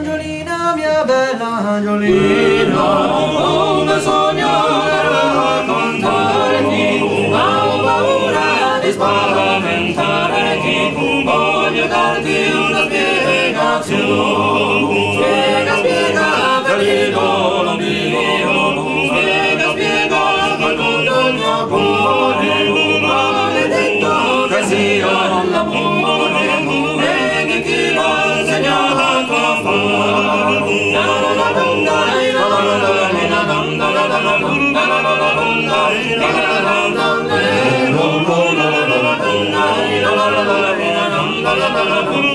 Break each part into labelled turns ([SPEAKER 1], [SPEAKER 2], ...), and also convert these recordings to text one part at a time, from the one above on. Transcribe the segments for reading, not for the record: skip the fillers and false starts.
[SPEAKER 1] Angiolina, mia bella Angiolina, come sogno raccontarti, ma ho paura di spaventarti, voglio darti una spiegazione. Spiega, spiega per l'idolo mio, spiega, spiega per tutto il mio cuore, maledetto che sia l'amore, e che chi l'ha insegnato a fare.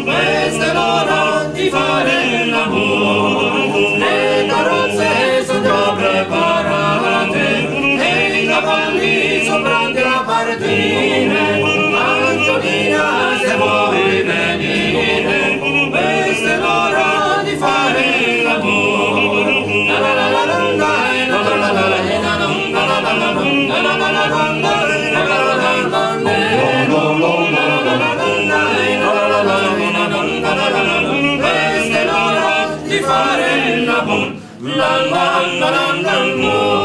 [SPEAKER 1] Questa è l'ora di fare l'amore, le carrozze sono già preparate e i cavalli sono pronti a partire. Angiolina, se vuoi venire, questa è l'ora di fare l'amore. Questa è l'ora di fare l'amore. La la la la la la.